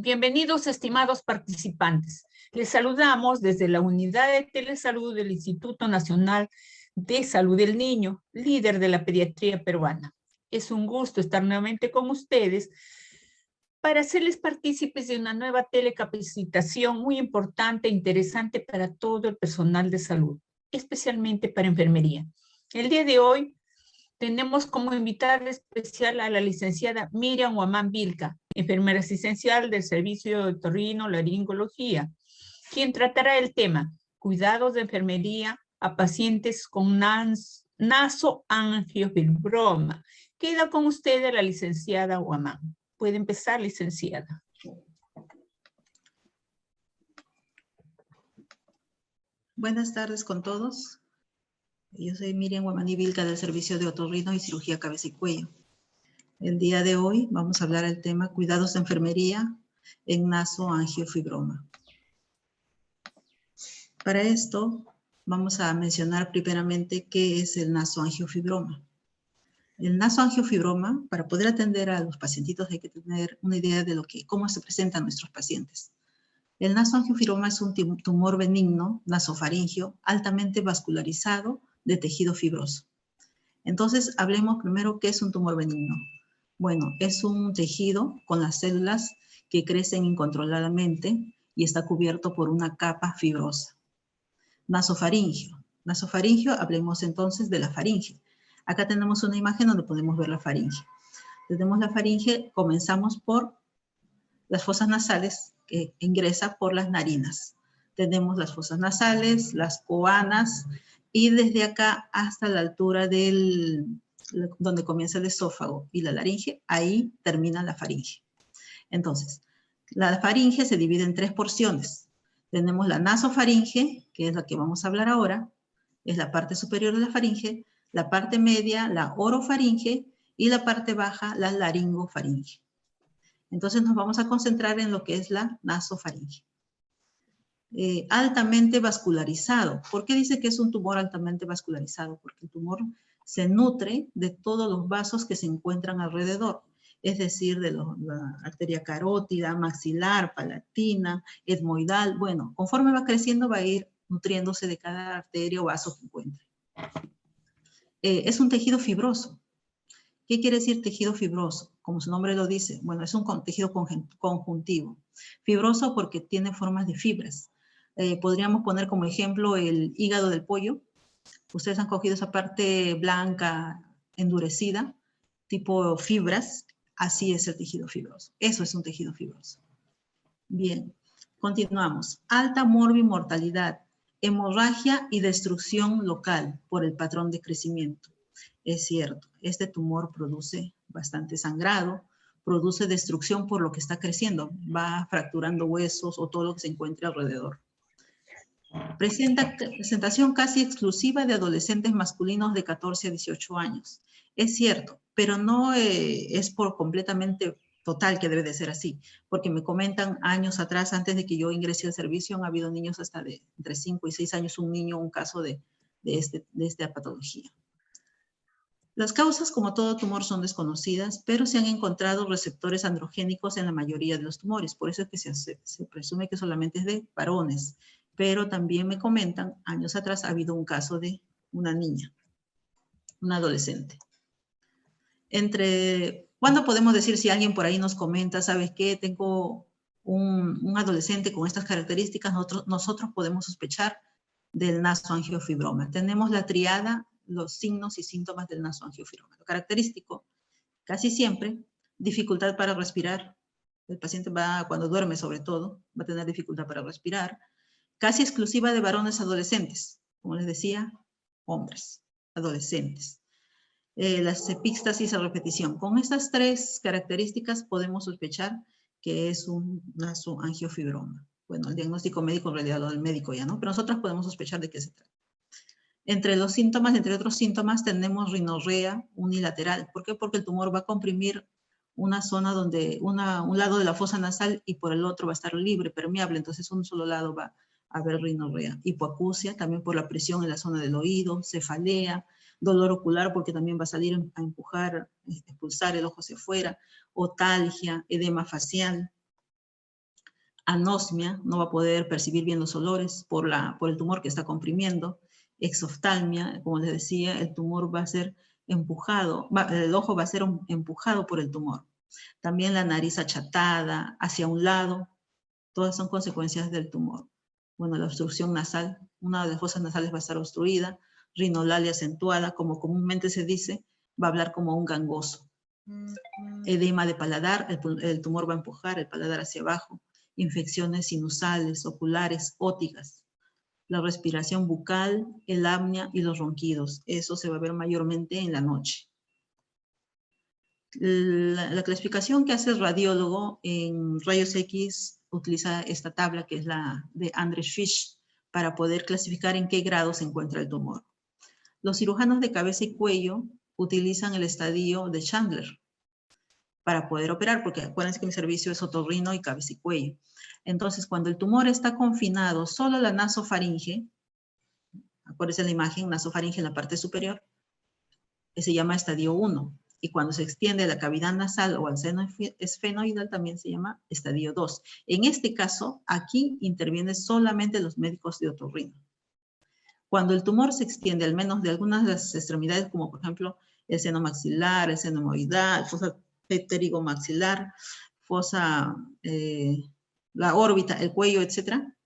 Bienvenidos, estimados participantes. Les saludamos desde la Unidad de Telesalud del Instituto Nacional de Salud del Niño, líder de la pediatría peruana. Es un gusto estar nuevamente con ustedes para hacerles partícipes de una nueva telecapacitación muy importante e interesante para todo el personal de salud, especialmente para enfermería. El día de hoy tenemos como invitada especial a la licenciada Miriam Huamán Vilca, enfermera asistencial del Servicio de Otorrinolaringología, quien tratará el tema cuidados de enfermería a pacientes con nasoangiofibroma. Queda con ustedes la licenciada Huamán. Puede empezar, licenciada. Buenas tardes con todos. Yo soy Miriam Huamán Vilca del Servicio de Otorrino y Cirugía Cabeza y Cuello. El día de hoy vamos a hablar del tema cuidados de enfermería en nasoangiofibroma. Para esto vamos a mencionar primeramente qué es el nasoangiofibroma. El nasoangiofibroma, para poder atender a los pacientitos hay que tener una idea de cómo se presentan nuestros pacientes. El nasoangiofibroma es un tumor benigno nasofaringio altamente vascularizado de tejido fibroso. Entonces, hablemos primero qué es un tumor benigno. Bueno, es un tejido con las células que crecen incontroladamente y está cubierto por una capa fibrosa. Nasofaringio. Nasofaringio, hablemos entonces de la faringe. Acá tenemos una imagen donde podemos ver la faringe. Tenemos la faringe, comenzamos por las fosas nasales que ingresa por las narinas. Tenemos las fosas nasales, las coanas, y desde acá hasta la altura donde comienza el esófago y la laringe, ahí termina la faringe. Entonces, la faringe se divide en tres porciones. Tenemos la nasofaringe, que es la que vamos a hablar ahora, es la parte superior de la faringe, la parte media, la orofaringe, y la parte baja, la laringofaringe. Entonces nos vamos a concentrar en lo que es la nasofaringe. Altamente vascularizado. ¿Por qué dice que es un tumor altamente vascularizado? Porque el tumor se nutre de todos los vasos que se encuentran alrededor, es decir, de la arteria carótida, maxilar, palatina, etmoidal. Bueno, conforme va creciendo va a ir nutriéndose de cada arteria o vaso que encuentre. Es un tejido fibroso. ¿Qué quiere decir tejido fibroso? Como su nombre lo dice, bueno, es un tejido conjuntivo. Fibroso porque tiene formas de fibras. Podríamos poner como ejemplo el hígado del pollo. Ustedes han cogido esa parte blanca, endurecida, tipo fibras. Así es el tejido fibroso. Eso es un tejido fibroso. Bien, continuamos. Alta morbimortalidad, hemorragia y destrucción local por el patrón de crecimiento. Es cierto, este tumor produce bastante sangrado, produce destrucción por lo que está creciendo, va fracturando huesos o todo lo que se encuentre alrededor. Presentación casi exclusiva de adolescentes masculinos de 14 a 18 años. Es cierto, pero no es por completamente total que debe de ser así, porque me comentan años atrás, antes de que yo ingrese al servicio, han habido niños hasta de entre 5 y 6 años, un caso de esta patología. Las causas, como todo tumor, son desconocidas, pero se han encontrado receptores androgénicos en la mayoría de los tumores. Por eso es que se presume que solamente es de varones. Pero también me comentan, años atrás ha habido un caso de una niña, una adolescente. ¿Cuándo podemos decir si alguien por ahí nos comenta, sabes qué, tengo un adolescente con estas características? Nosotros podemos sospechar del nasoangiofibroma. Tenemos la triada, los signos y síntomas del nasoangiofibroma. Lo característico, casi siempre, dificultad para respirar. El paciente cuando duerme sobre todo, va a tener dificultad para respirar. Casi exclusiva de varones adolescentes. Como les decía, hombres, adolescentes. Las epístasis a repetición. Con estas tres características podemos sospechar que es un nasoangiofibroma. Bueno, el diagnóstico médico en realidad lo del médico ya, ¿no? Pero nosotros podemos sospechar de qué se trata. Entre los síntomas, entre otros síntomas, tenemos rinorrea unilateral. ¿Por qué? Porque el tumor va a comprimir una zona donde, un lado de la fosa nasal y por el otro va a estar libre, permeable. Entonces, un solo lado va a haber rinorrea. Hipoacusia, también por la presión en la zona del oído, cefalea, dolor ocular porque también va a salir a empujar, expulsar el ojo hacia afuera, otalgia, edema facial. Anosmia, no va a poder percibir bien los olores por el tumor que está comprimiendo. Exoftalmia, como les decía, el tumor va a ser empujado, el ojo va a ser empujado por el tumor. También la nariz achatada, hacia un lado, todas son consecuencias del tumor. Bueno, la obstrucción nasal, una de las fosas nasales va a estar obstruida, rinolalia acentuada, como comúnmente se dice, va a hablar como un gangoso. Edema de paladar, el tumor va a empujar el paladar hacia abajo. Infecciones sinusales, oculares, óticas. La respiración bucal, el apnea y los ronquidos. Eso se va a ver mayormente en la noche. La clasificación que hace el radiólogo en rayos X utiliza esta tabla que es la de Andreas Fisch para poder clasificar en qué grado se encuentra el tumor. Los cirujanos de cabeza y cuello utilizan el estadio de Chandler para poder operar, porque acuérdense que mi servicio es otorrino y cabeza y cuello. Entonces, cuando el tumor está confinado solo a la nasofaringe, acuérdense la imagen, nasofaringe en la parte superior, se llama estadio 1. Y cuando se extiende a la cavidad nasal o al seno esfenoidal también se llama estadio 2. En este caso, aquí intervienen solamente los médicos de otorrino. Cuando el tumor se extiende al menos de algunas de las extremidades, como por ejemplo el seno maxilar, el seno hemorroidal, fosa pterigomaxilar, fosa, la órbita, el cuello, etcétera,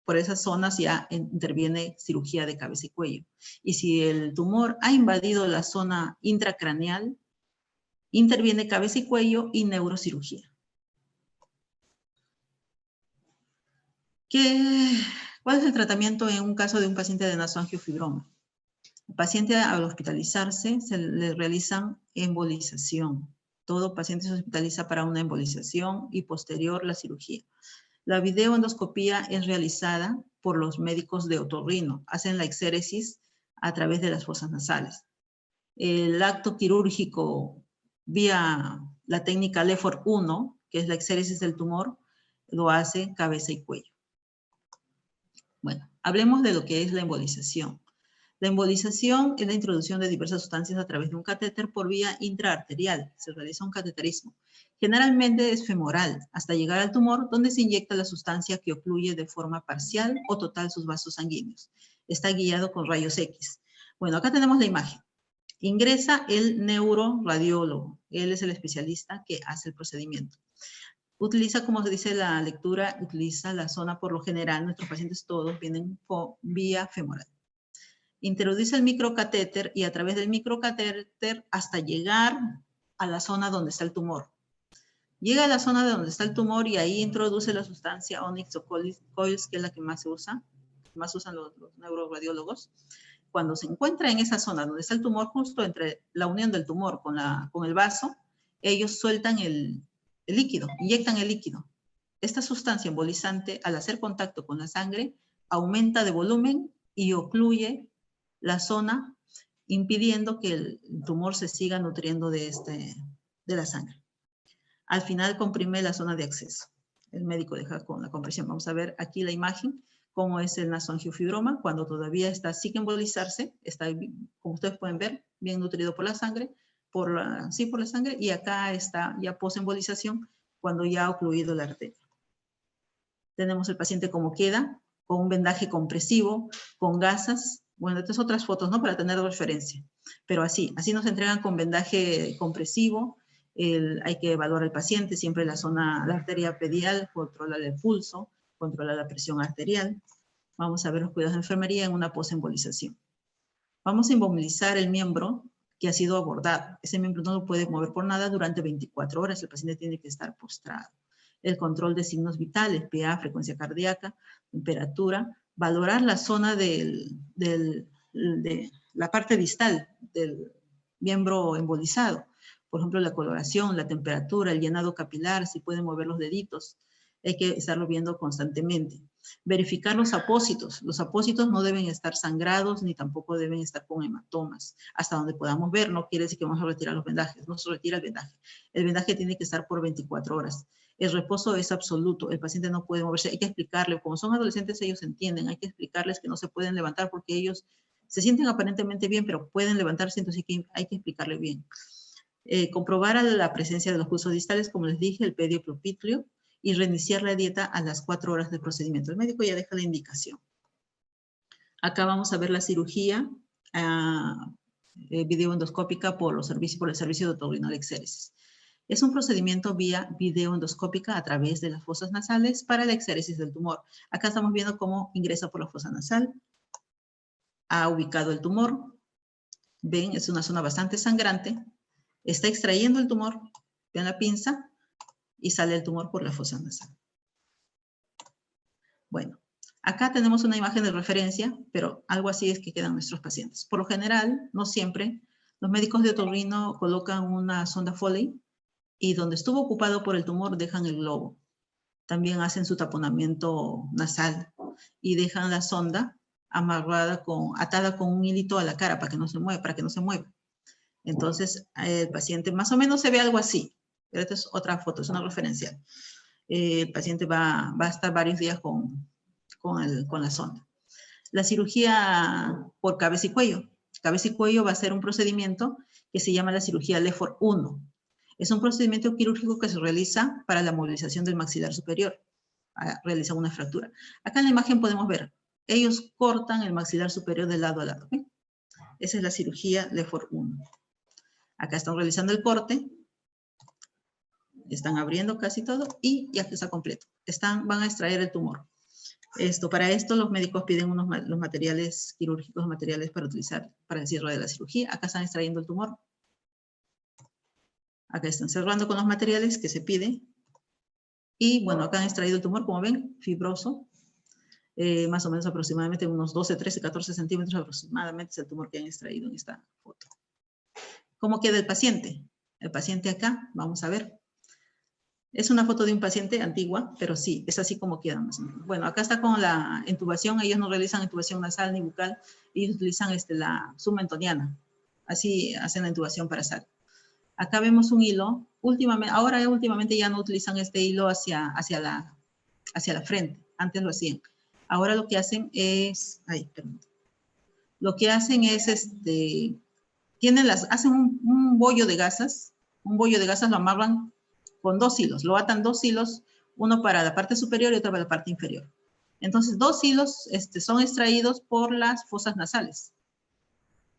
por esas zonas ya interviene cirugía de cabeza y cuello. Y si el tumor ha invadido la zona intracraneal, interviene cabeza y cuello y neurocirugía. ¿Cuál es el tratamiento en un caso de un paciente de nasoangiofibroma? El paciente al hospitalizarse se le realizan embolización. Todo paciente se hospitaliza para una embolización y posterior la cirugía. La videoendoscopía es realizada por los médicos de otorrino. Hacen la exéresis a través de las fosas nasales. El acto quirúrgico vía la técnica Lefort 1, que es la exéresis del tumor, lo hace cabeza y cuello. Bueno, hablemos de lo que es la embolización. La embolización es la introducción de diversas sustancias a través de un catéter por vía intraarterial. Se realiza un cateterismo. Generalmente es femoral, hasta llegar al tumor, donde se inyecta la sustancia que ocluye de forma parcial o total sus vasos sanguíneos. Está guiado con rayos X. Bueno, acá tenemos la imagen. Ingresa el neuroradiólogo. Él es el especialista que hace el procedimiento. Utiliza, como se dice la lectura, utiliza la zona por lo general. Nuestros pacientes todos vienen por vía femoral. Introduce el microcatéter y a través del microcatéter hasta llegar a la zona donde está el tumor. Llega a la zona de donde está el tumor y ahí introduce la sustancia Onyx o Coils, que es la que más se usa, más usan los neuroradiólogos. Cuando se encuentra en esa zona donde está el tumor, justo entre la unión del tumor con el vaso, ellos sueltan el líquido, inyectan el líquido. Esta sustancia embolizante, al hacer contacto con la sangre, aumenta de volumen y ocluye la zona, impidiendo que el tumor se siga nutriendo de la sangre. Al final comprime la zona de acceso. El médico deja con la compresión. Vamos a ver aquí la imagen, cómo es el nasoangiofibroma, cuando todavía está sin embolizarse, está, como ustedes pueden ver, bien nutrido por la sangre, por la sangre, y acá está ya posembolización, cuando ya ha ocluido la arteria. Tenemos el paciente como queda, con un vendaje compresivo, con gasas. Bueno, estas otras fotos, ¿no? Para tener referencia. Pero así nos entregan con vendaje compresivo. Hay que evaluar al paciente, siempre la arteria pedial, controlar el pulso, controlar la presión arterial. Vamos a ver los cuidados de enfermería en una posembolización. Vamos a inmovilizar el miembro que ha sido abordado. Ese miembro no lo puede mover por nada durante 24 horas. El paciente tiene que estar postrado. El control de signos vitales, PA, frecuencia cardíaca, temperatura, valorar la zona de la parte distal del miembro embolizado. Por ejemplo, la coloración, la temperatura, el llenado capilar, si pueden mover los deditos. Hay que estarlo viendo constantemente. Verificar los apósitos. Los apósitos no deben estar sangrados ni tampoco deben estar con hematomas. Hasta donde podamos ver, no quiere decir que vamos a retirar los vendajes. No se retira el vendaje. El vendaje tiene que estar por 24 horas. El reposo es absoluto. El paciente no puede moverse. Hay que explicarle. Como son adolescentes, ellos entienden. Hay que explicarles que no se pueden levantar porque ellos se sienten aparentemente bien, pero pueden levantarse, entonces hay que explicarle bien. Comprobar la presencia de los pulsos distales, como les dije, el pedio propítleo, y reiniciar la dieta a las 4 horas del procedimiento. El médico ya deja la indicación. Acá vamos a ver la cirugía videoendoscópica por el servicio de otorrinolaringéresis. Es un procedimiento vía videoendoscópica a través de las fosas nasales para la exéresis del tumor. Acá estamos viendo cómo ingresa por la fosa nasal. Ha ubicado el tumor. Ven, es una zona bastante sangrante. Está extrayendo el tumor con la pinza y sale el tumor por la fosa nasal. Bueno, acá tenemos una imagen de referencia, pero algo así es que quedan nuestros pacientes. Por lo general, no siempre, los médicos de otorrino colocan una sonda Foley y donde estuvo ocupado por el tumor dejan el globo. También hacen su taponamiento nasal y dejan la sonda amarrada atada con un hilito a la cara para que no se mueva, Entonces, el paciente más o menos se ve algo así. Pero esta es otra foto, es una referencial. El paciente va a estar varios días con la sonda. La cirugía por cabeza y cuello. Cabeza y cuello va a ser un procedimiento que se llama la cirugía Lefort 1. Es un procedimiento quirúrgico que se realiza para la movilización del maxilar superior. Realizan una fractura. Acá en la imagen podemos ver, ellos cortan el maxilar superior de lado a lado. ¿Okay? Esa es la cirugía Lefort 1. Acá están realizando el corte. Están abriendo casi todo y ya está completo. Van a extraer el tumor. Para esto los médicos piden los materiales quirúrgicos, materiales para utilizar para el cierre de la cirugía. Acá están extrayendo el tumor. Acá están cerrando con los materiales que se pide. Y bueno, acá han extraído el tumor, como ven, fibroso. Más o menos aproximadamente unos 12, 13, 14 centímetros aproximadamente es el tumor que han extraído en esta foto. ¿Cómo queda el paciente? El paciente acá, vamos a ver. Es una foto de un paciente antigua, pero sí, es así como queda más o menos. Bueno, acá está con la intubación. Ellos no realizan intubación nasal ni bucal. Ellos utilizan la submentoniana. Así hacen la intubación para sal. Acá vemos un hilo. Últimamente ya no utilizan este hilo hacia la frente. Antes lo hacían. Ahora lo que hacen es... Lo que hacen es hacen un bollo de gasas. Un bollo de gasas lo amarran con 2 hilos, lo atan 2 hilos, uno para la parte superior y otro para la parte inferior. Entonces, 2 hilos son extraídos por las fosas nasales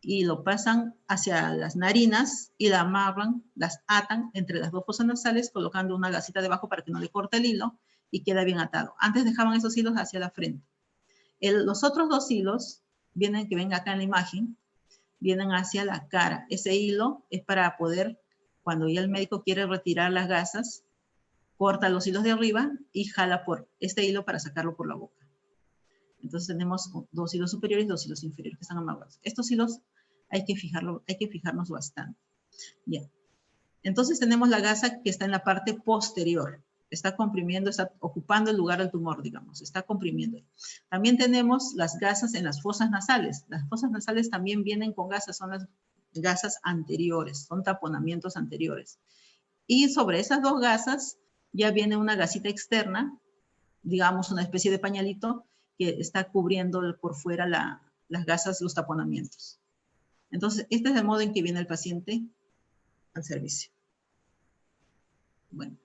y lo pasan hacia las narinas y la amarran, las atan entre las 2 fosas nasales colocando una gasita debajo para que no le corte el hilo y queda bien atado. Antes dejaban esos hilos hacia la frente. Los otros 2 hilos, que ven acá en la imagen, vienen hacia la cara. Ese hilo es para poder... Cuando ya el médico quiere retirar las gasas, corta los hilos de arriba y jala por este hilo para sacarlo por la boca. Entonces tenemos 2 hilos superiores y 2 hilos inferiores que están amarrados. Estos hilos hay que fijarnos bastante. Bien. Entonces tenemos la gasa que está en la parte posterior. Está comprimiendo, está ocupando el lugar del tumor, digamos. Está comprimiendo. También tenemos las gasas en las fosas nasales. Las fosas nasales también vienen con gasas, son las gasas anteriores, son taponamientos anteriores. Y sobre esas 2 gasas ya viene una gasita externa, digamos una especie de pañalito que está cubriendo por fuera las gasas, los taponamientos. Entonces, este es el modo en que viene el paciente al servicio. Bueno,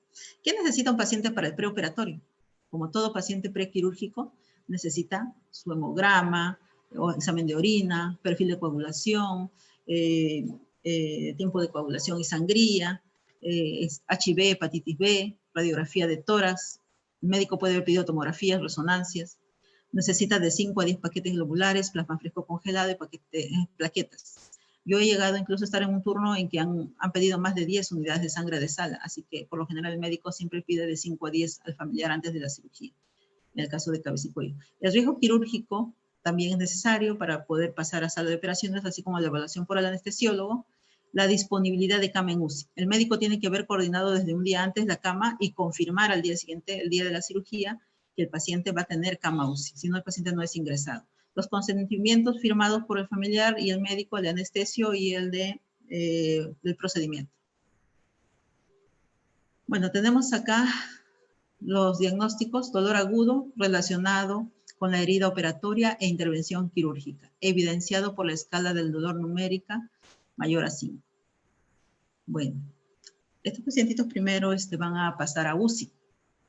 ¿qué necesita un paciente para el preoperatorio? Como todo paciente prequirúrgico, necesita su hemograma, o examen de orina, perfil de coagulación, tiempo de coagulación y sangría, HIV, hepatitis B, radiografía de tórax. El médico puede haber pedido tomografías, resonancias. Necesita de 5 a 10 paquetes globulares, plasma fresco congelado y plaquetas. Yo he llegado incluso a estar en un turno en que han pedido más de 10 unidades de sangre de sala, así que por lo general el médico siempre pide de 5 a 10 al familiar antes de la cirugía, en el caso de cabeza y cuello. El riesgo quirúrgico también es necesario para poder pasar a sala de operaciones, así como la evaluación por el anestesiólogo, la disponibilidad de cama en UCI. El médico tiene que haber coordinado desde un día antes la cama y confirmar al día siguiente, el día de la cirugía, que el paciente va a tener cama UCI, si no el paciente no es ingresado. Los consentimientos firmados por el familiar y el médico, el de anestesio y el del procedimiento. Bueno, tenemos acá los diagnósticos: dolor agudo relacionado con la herida operatoria e intervención quirúrgica, evidenciado por la escala del dolor numérica mayor a 5. Bueno, estos pacientitos primero van a pasar a UCI.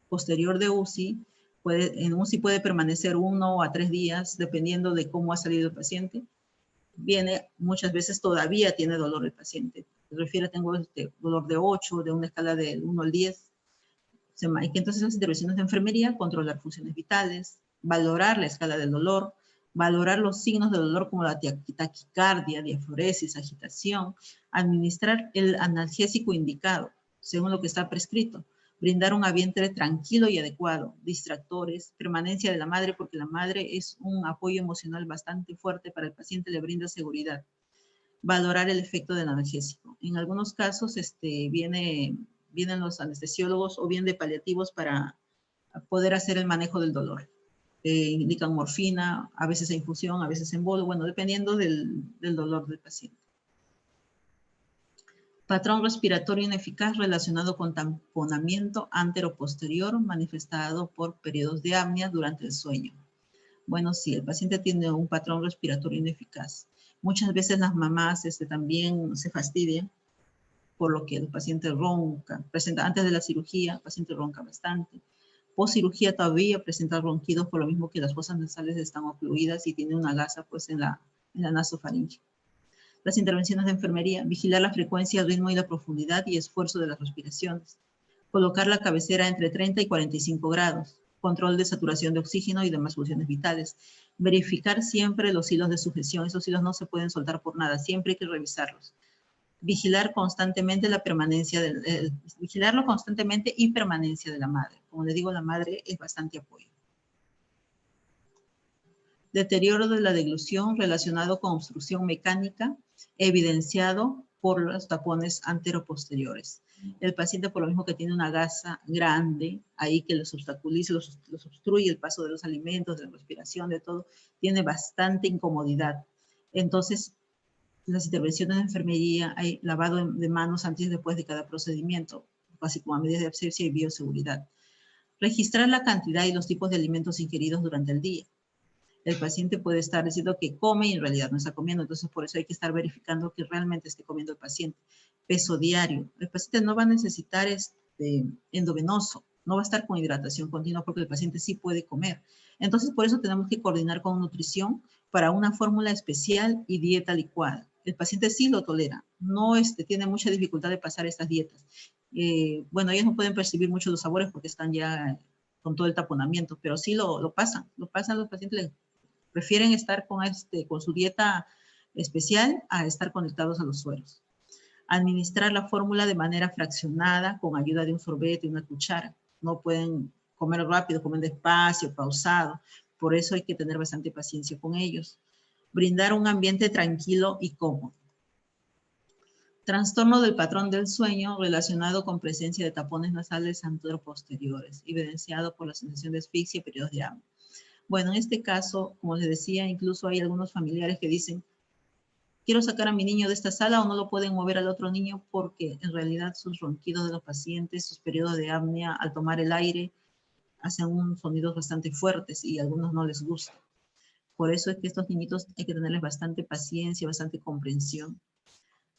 posterior de UCI, en UCI puede permanecer 1 a 3 días, dependiendo de cómo ha salido el paciente. Viene, muchas veces todavía tiene dolor el paciente. Se refiere, tengo dolor de 8, de una escala del 1 al 10. Hay que entonces las intervenciones de enfermería, controlar funciones vitales, valorar la escala del dolor, valorar los signos de dolor como la taquicardia, diaforesis, agitación, administrar el analgésico indicado, según lo que está prescrito, brindar un ambiente tranquilo y adecuado, distractores, permanencia de la madre, porque la madre es un apoyo emocional bastante fuerte para el paciente, le brinda seguridad. Valorar el efecto del analgésico. En algunos casos vienen los anestesiólogos o bien de paliativos para poder hacer el manejo del dolor. Indican morfina, a veces a infusión, a veces en bolo, bueno, dependiendo del dolor del paciente. Patrón respiratorio ineficaz relacionado con tamponamiento antero-posterior manifestado por periodos de apnea durante el sueño. Bueno, sí, el paciente tiene un patrón respiratorio ineficaz. Muchas veces las mamás también se fastidian, por lo que el paciente ronca. Antes de la cirugía, el paciente ronca bastante. Post cirugía todavía presenta ronquidos, por lo mismo que las fosas nasales están ocluidas y tiene una gasa pues, en la nasofaringe. Las intervenciones de enfermería, vigilar la frecuencia, el ritmo y la profundidad y esfuerzo de las respiraciones. Colocar la cabecera entre 30 y 45 grados. Control de saturación de oxígeno y demás funciones vitales. Verificar siempre los hilos de sujeción. Esos hilos no se pueden soltar por nada, siempre hay que revisarlos. Vigilar constantemente la permanencia, vigilarlo constantemente y permanencia de la madre. Como les digo, la madre es bastante apoyo. Deterioro de la deglución relacionado con obstrucción mecánica, evidenciado por los tapones anteroposteriores. El paciente, por lo mismo que tiene una gasa grande, ahí que los obstaculiza, los obstruye el paso de los alimentos, de la respiración, de todo, tiene bastante incomodidad. Entonces, las intervenciones de enfermería, hay lavado de manos antes y después de cada procedimiento, así como a medidas de asepsia y bioseguridad. Registrar la cantidad y los tipos de alimentos ingeridos durante el día. El paciente puede estar diciendo que come y en realidad no está comiendo, entonces por eso hay que estar verificando que realmente esté comiendo el paciente. Peso diario. El paciente no va a necesitar endovenoso, no va a estar con hidratación continua porque el paciente sí puede comer. Entonces por eso tenemos que coordinar con nutrición para una fórmula especial y dieta licuada. El paciente sí lo tolera, no tiene mucha dificultad de pasar estas dietas. Bueno, ellos no pueden percibir mucho los sabores porque están ya con todo el taponamiento, pero sí lo pasan los pacientes. Prefieren estar con su dieta especial a estar conectados a los sueros. Administrar la fórmula de manera fraccionada con ayuda de un sorbete y una cuchara. No pueden comer rápido, comen despacio, pausado. Por eso hay que tener bastante paciencia con ellos. Brindar un ambiente tranquilo y cómodo. Trastorno del patrón del sueño relacionado con presencia de tapones nasales anteroposteriores, evidenciado por la sensación de asfixia y periodos de apnea. Bueno, en este caso, como les decía, incluso hay algunos familiares que dicen, quiero sacar a mi niño de esta sala o no lo pueden mover al otro niño porque en realidad sus ronquidos de los pacientes, sus periodos de apnea al tomar el aire, hacen unos sonidos bastante fuertes y a algunos no les gusta. Por eso es que estos niñitos hay que tenerles bastante paciencia, bastante comprensión.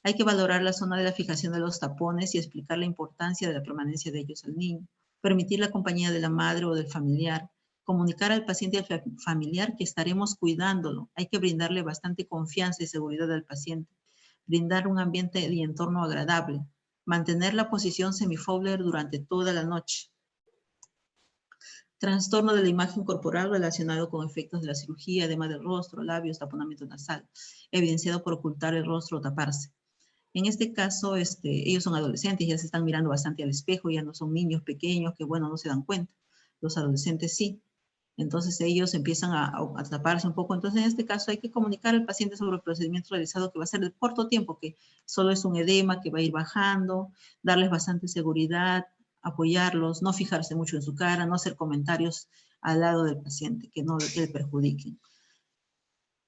Hay que valorar la zona de la fijación de los tapones y explicar la importancia de la permanencia de ellos al niño. Permitir la compañía de la madre o del familiar. Comunicar al paciente y al familiar que estaremos cuidándolo. Hay que brindarle bastante confianza y seguridad al paciente. Brindar un ambiente y entorno agradable. Mantener la posición semifowler durante toda la noche. Trastorno de la imagen corporal relacionado con efectos de la cirugía, edema del rostro, labios, taponamiento nasal, evidenciado por ocultar el rostro o taparse. En este caso, ellos son adolescentes, ya se están mirando bastante al espejo, ya no son niños pequeños que, bueno, no se dan cuenta. Los adolescentes sí. Entonces ellos empiezan a taparse un poco. Entonces en este caso hay que comunicar al paciente sobre el procedimiento realizado que va a ser de corto tiempo, que solo es un edema que va a ir bajando, darles bastante seguridad, apoyarlos, no fijarse mucho en su cara, no hacer comentarios al lado del paciente que no le perjudiquen.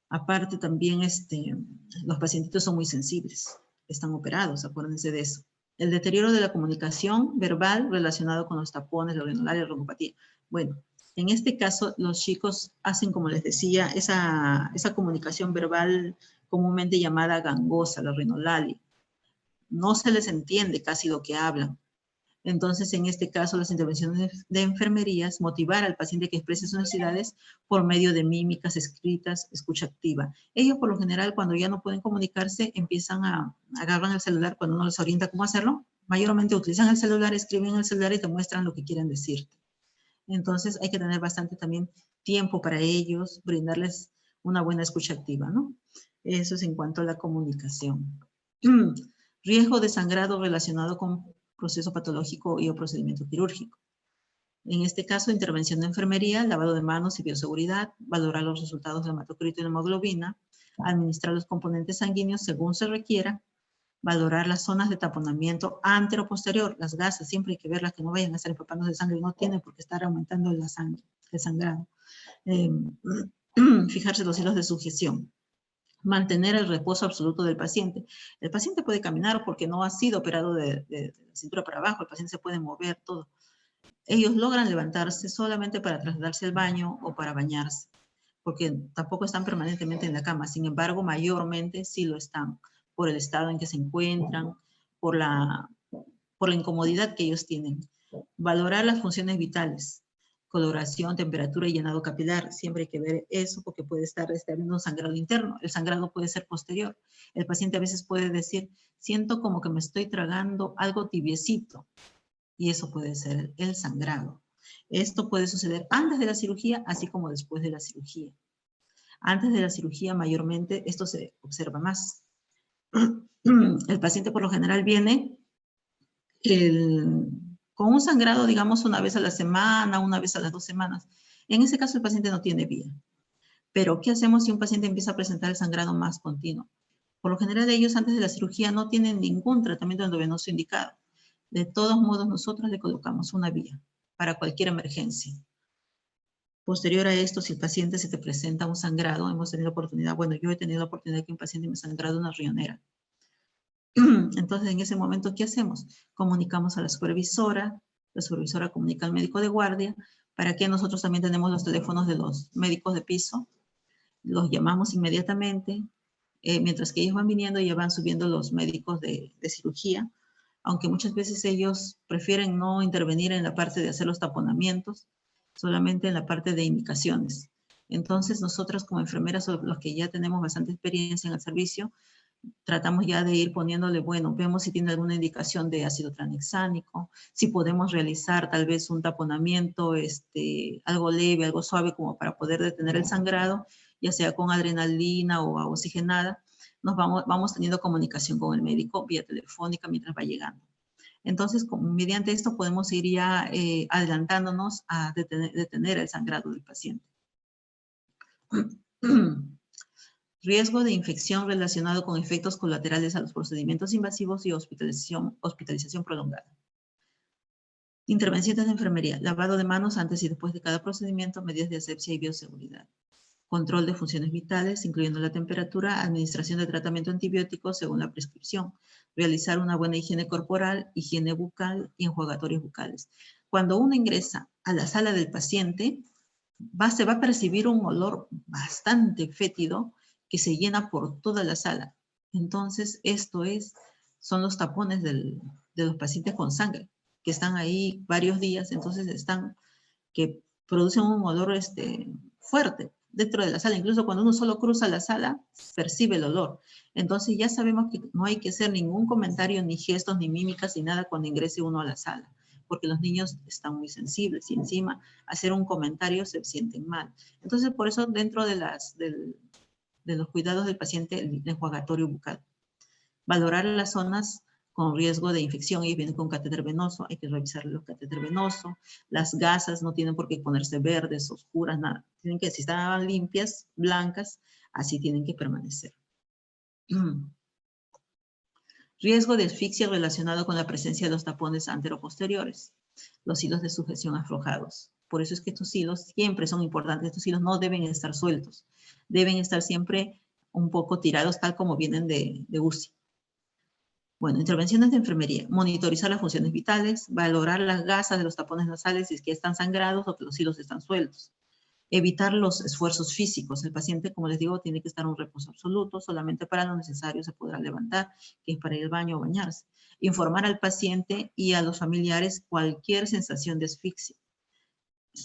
Aparte también los pacientitos son muy sensibles, están operados, acuérdense de eso. El deterioro de la comunicación verbal relacionado con los tapones, la rinolaria, la ronopatía. Bueno, en este caso los chicos hacen, como les decía, esa comunicación verbal comúnmente llamada gangosa, la rinolalia. No se les entiende casi lo que hablan. Entonces, en este caso, las intervenciones de enfermería es motivar al paciente que exprese sus necesidades por medio de mímicas escritas, escucha activa. Ellos, por lo general, cuando ya no pueden comunicarse, agarran el celular cuando uno les orienta cómo hacerlo. Mayormente utilizan el celular, escriben en el celular y te muestran lo que quieren decirte. Entonces, hay que tener bastante también tiempo para ellos, brindarles una buena escucha activa, ¿no? Eso es en cuanto a la comunicación. Riesgo de sangrado relacionado con proceso patológico y o procedimiento quirúrgico. En este caso, intervención de enfermería, lavado de manos y bioseguridad, valorar los resultados de hematocrito y hemoglobina, administrar los componentes sanguíneos según se requiera, valorar las zonas de taponamiento antero-posterior, las gasas, siempre hay que verlas que no vayan a estar empapándose de sangre, no tienen por qué estar aumentando la sangre, el sangrado. Fijarse los hilos de sujeción. Mantener el reposo absoluto del paciente. El paciente puede caminar porque no ha sido operado de la cintura para abajo, el paciente se puede mover, todo. Ellos logran levantarse solamente para trasladarse al baño o para bañarse, porque tampoco están permanentemente en la cama. Sin embargo, mayormente sí lo están, por el estado en que se encuentran, por la incomodidad que ellos tienen. Valorar las funciones vitales. Coloración, temperatura y llenado capilar. Siempre hay que ver eso porque puede estar habiendo un sangrado interno. El sangrado puede ser posterior. El paciente a veces puede decir, siento como que me estoy tragando algo tibiecito. Y eso puede ser el sangrado. Esto puede suceder antes de la cirugía, así como después de la cirugía. Antes de la cirugía, mayormente, esto se observa más. El paciente por lo general viene con un sangrado, digamos, una vez a la semana, una vez a las 2 semanas. En ese caso, el paciente no tiene vía. Pero, ¿qué hacemos si un paciente empieza a presentar el sangrado más continuo? Por lo general, ellos antes de la cirugía no tienen ningún tratamiento endovenoso indicado. De todos modos, nosotros le colocamos una vía para cualquier emergencia. Posterior a esto, si el paciente se te presenta un sangrado, hemos tenido oportunidad, bueno, yo he tenido la oportunidad de que un paciente me sangrado una riñonera. Entonces, en ese momento, ¿qué hacemos? Comunicamos a la supervisora comunica al médico de guardia, para que nosotros también tenemos los teléfonos de los médicos de piso, los llamamos inmediatamente, mientras que ellos van viniendo, ya van subiendo los médicos de cirugía, aunque muchas veces ellos prefieren no intervenir en la parte de hacer los taponamientos, solamente en la parte de indicaciones. Entonces, nosotros como enfermeras, los que ya tenemos bastante experiencia en el servicio, tratamos ya de ir poniéndole, bueno, vemos si tiene alguna indicación de ácido tranexámico, si podemos realizar tal vez un taponamiento, algo leve, algo suave, como para poder detener el sangrado, ya sea con adrenalina o agua oxigenada. Vamos teniendo comunicación con el médico vía telefónica mientras va llegando. Entonces, mediante esto podemos ir ya adelantándonos a detener el sangrado del paciente. Riesgo de infección relacionado con efectos colaterales a los procedimientos invasivos y hospitalización prolongada. Intervenciones de enfermería, lavado de manos antes y después de cada procedimiento, medidas de asepsia y bioseguridad. Control de funciones vitales, incluyendo la temperatura, administración de tratamiento antibiótico según la prescripción, realizar una buena higiene corporal, higiene bucal y enjuagatorios bucales. Cuando uno ingresa a la sala del paciente, se va a percibir un olor bastante fétido que se llena por toda la sala. Entonces, son los tapones de los pacientes con sangre, que están ahí varios días, entonces que producen un olor fuerte dentro de la sala. Incluso cuando uno solo cruza la sala, percibe el olor. Entonces ya sabemos que no hay que hacer ningún comentario, ni gestos, ni mímicas, ni nada cuando ingrese uno a la sala, porque los niños están muy sensibles y encima hacer un comentario se sienten mal. Entonces, por eso dentro de los cuidados del paciente, el enjuagatorio bucal. Valorar las zonas con riesgo de infección. Ellos vienen con catéter venoso, hay que revisar los catéter venoso. Las gasas no tienen por qué ponerse verdes, oscuras, nada. Tienen que, si están limpias, blancas, así tienen que permanecer. Riesgo de asfixia relacionado con la presencia de los tapones anteroposteriores. Los hilos de sujeción aflojados. Por eso es que estos hilos siempre son importantes. Estos hilos no deben estar sueltos. Deben estar siempre un poco tirados, tal como vienen de UCI. Bueno, intervenciones de enfermería. Monitorizar las funciones vitales, valorar las gasas de los tapones nasales si es que están sangrados o que los hilos están sueltos. Evitar los esfuerzos físicos. El paciente, como les digo, tiene que estar en un reposo absoluto, solamente para lo necesario se podrá levantar, que es para ir al baño o bañarse. Informar al paciente y a los familiares cualquier sensación de asfixia.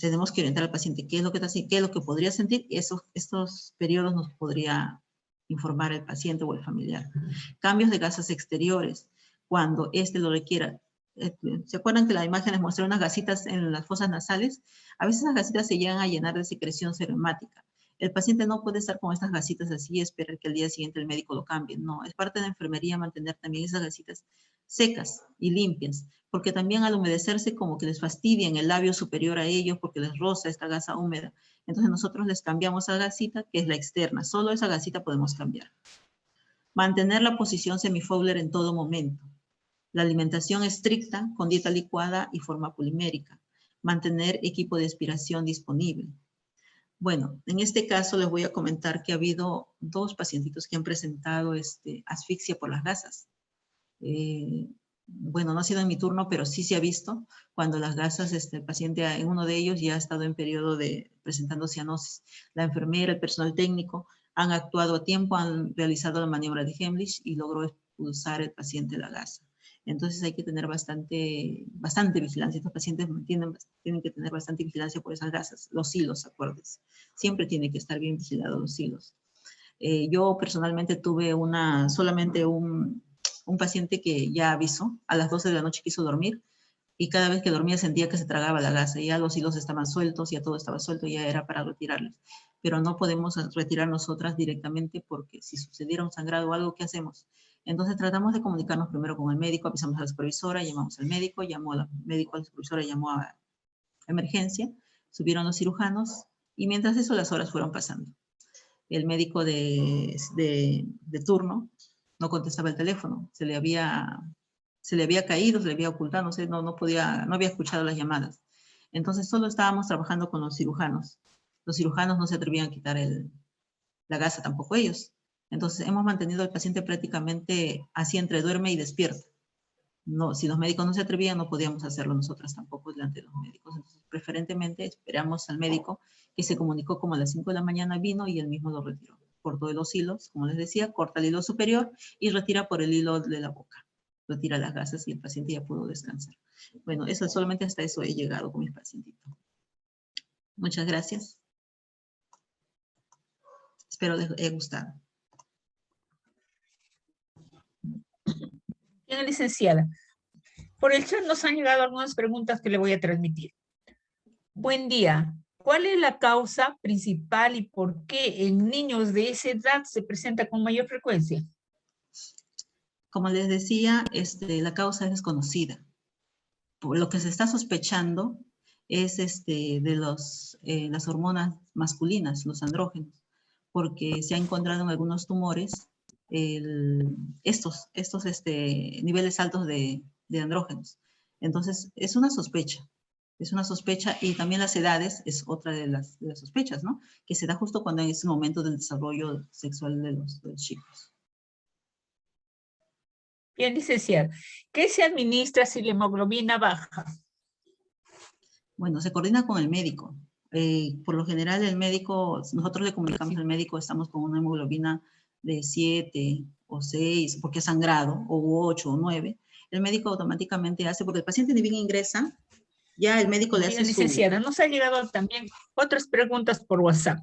Tenemos que orientar al paciente qué es lo que está haciendo, qué es lo que podría sentir, y estos periodos nos podría informar el paciente o el familiar. Cambios de gasas exteriores, cuando éste lo requiera. ¿Se acuerdan que la imagen les mostré unas gasitas en las fosas nasales? A veces las gasitas se llegan a llenar de secreción seromática. El paciente no puede estar con estas gasitas así y esperar que al día siguiente el médico lo cambie. No, es parte de la enfermería mantener también esas gasitas secas y limpias, porque también al humedecerse como que les fastidian el labio superior a ellos porque les roza esta gasa húmeda. Entonces nosotros les cambiamos esa gasita, que es la externa. Solo esa gasita podemos cambiar. Mantener la posición semifowler en todo momento. La alimentación estricta con dieta licuada y forma polimérica. Mantener equipo de aspiración disponible. Bueno, en este caso les voy a comentar que ha habido 2 pacientitos que han presentado asfixia por las gasas. Bueno, no ha sido en mi turno, pero sí se ha visto cuando las gasas, el paciente en uno de ellos ya ha estado en periodo de presentando cianosis. La enfermera, el personal técnico han actuado a tiempo, han realizado la maniobra de Heimlich y logró expulsar el paciente la gasa. Entonces hay que tener bastante vigilancia. Estos pacientes tienen que tener bastante vigilancia por esas gasas. Los hilos, acuérdense. Siempre tiene que estar bien vigilados los hilos. Yo personalmente tuve solamente un paciente que ya avisó, a las 12 de la noche quiso dormir, y cada vez que dormía sentía que se tragaba la gasa, ya los hilos estaban sueltos, ya todo estaba suelto, ya era para retirarlos. Pero no podemos retirar nosotras directamente porque si sucediera un sangrado o algo, ¿qué hacemos? Entonces tratamos de comunicarnos primero con el médico, avisamos a la supervisora, llamamos al médico, llamó al médico, a la supervisora llamó a emergencia, subieron los cirujanos, y mientras eso las horas fueron pasando. El médico de turno no contestaba el teléfono, se le había caído, se le había ocultado, no sé, no había escuchado las llamadas. Entonces solo estábamos trabajando con los cirujanos. Los cirujanos no se atrevían a quitar la gasa, tampoco ellos. Entonces hemos mantenido al paciente prácticamente así entre duerme y despierta. No, si los médicos no se atrevían, no podíamos hacerlo nosotras tampoco delante de los médicos. Entonces, preferentemente esperamos al médico, que se comunicó como a las 5 de la mañana, vino y él mismo lo retiró. Cortó de los hilos, como les decía, corta el hilo superior y retira por el hilo de la boca. Retira las gasas y el paciente ya pudo descansar. Bueno, solamente hasta eso he llegado con mis pacientitos. Muchas gracias. Espero les haya gustado. Bien, licenciada. Por el chat nos han llegado algunas preguntas que le voy a transmitir. Buen día. ¿Cuál es la causa principal y por qué en niños de esa edad se presenta con mayor frecuencia? Como les decía, la causa es desconocida. Por lo que se está sospechando es de las hormonas masculinas, los andrógenos, porque se ha encontrado en algunos tumores estos niveles altos de andrógenos. Entonces, es una sospecha y también las edades es otra de las sospechas, ¿no? Que se da justo cuando es el momento del desarrollo sexual de los chicos. Bien, licenciada. ¿Qué se administra si la hemoglobina baja? Bueno, se coordina con el médico. Por lo general, el médico, nosotros le comunicamos al médico, estamos con una hemoglobina de 7 o 6, porque ha sangrado, o 8 o 9. El médico automáticamente hace, porque el paciente ni bien ingresa, ya el médico le hace bien, licenciada, nos han llegado también otras preguntas por WhatsApp.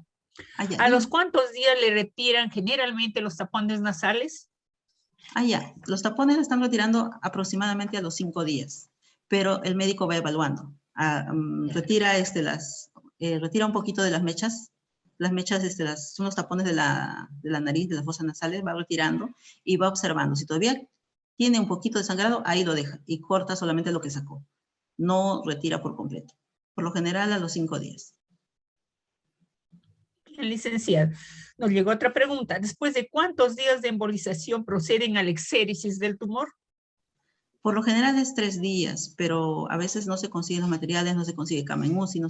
¿A los cuántos días le retiran generalmente los tapones nasales? Ya. Los tapones están retirando aproximadamente a los 5 días, pero el médico va evaluando. Retira, retira un poquito de las mechas. Las mechas son los tapones de la nariz, de las fosas nasales, va retirando y va observando. Si todavía tiene un poquito de sangrado, ahí lo deja y corta solamente lo que sacó. No retira por completo. Por lo general a los 5 días. Bien, licenciada. Nos llegó otra pregunta. ¿Después de cuántos días de embolización proceden al exéresis del tumor? Por lo general es 3 días, pero a veces no se consiguen los materiales, no se consigue cama en UCI,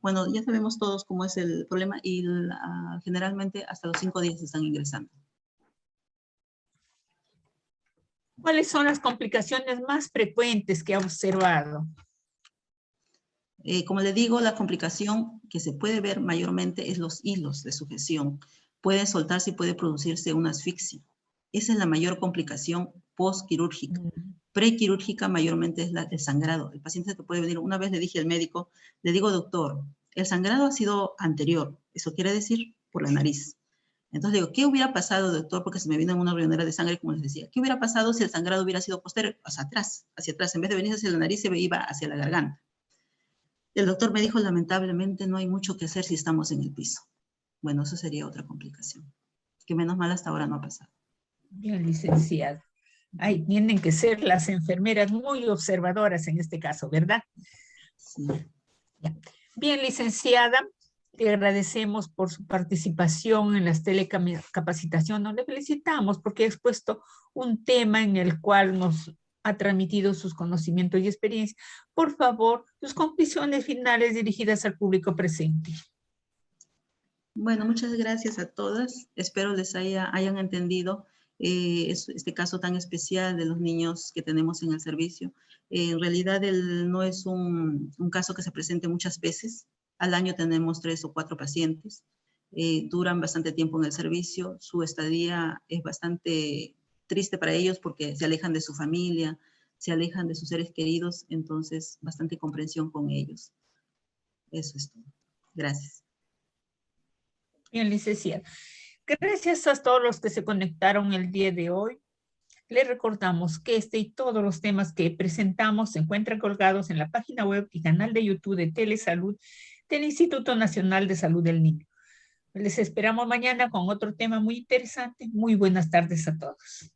bueno, ya sabemos todos cómo es el problema y generalmente hasta los 5 días están ingresando. ¿Cuáles son las complicaciones más frecuentes que ha observado? Como le digo, la complicación que se puede ver mayormente es los hilos de sujeción. Puede soltarse y puede producirse una asfixia. Esa es la mayor complicación postquirúrgica. Prequirúrgica mayormente es el sangrado. El paciente que puede venir, una vez le dije al médico, le digo, doctor, el sangrado ha sido anterior. Eso quiere decir por la nariz. Entonces digo, ¿qué hubiera pasado, doctor? Porque se me vino en una riñonera de sangre, como les decía. ¿Qué hubiera pasado si el sangrado hubiera sido posterior, hacia atrás? En vez de venir hacia la nariz, se iba hacia la garganta. El doctor me dijo, lamentablemente, no hay mucho que hacer si estamos en el piso. Bueno, eso sería otra complicación, que menos mal hasta ahora no ha pasado. Bien, licenciada. Ay, tienen que ser las enfermeras muy observadoras en este caso, ¿verdad? Sí. Ya. Bien, licenciada, le agradecemos por su participación en las telecapacitaciones. Le felicitamos porque ha expuesto un tema en el cual nos ha transmitido sus conocimientos y experiencia. Por favor, sus conclusiones finales dirigidas al público presente. Bueno, muchas gracias a todas. Espero les hayan entendido este caso tan especial de los niños que tenemos en el servicio. En realidad, no es un caso que se presente muchas veces. Al año tenemos 3 o 4 pacientes. Duran bastante tiempo en el servicio. Su estadía es bastante triste para ellos porque se alejan de su familia, se alejan de sus seres queridos, entonces bastante comprensión con ellos. Eso es todo. Gracias. Bien, licenciada. Gracias a todos los que se conectaron el día de hoy. Les recordamos que este y todos los temas que presentamos se encuentran colgados en la página web y canal de YouTube de Telesalud del Instituto Nacional de Salud del Niño. Les esperamos mañana con otro tema muy interesante. Muy buenas tardes a todos.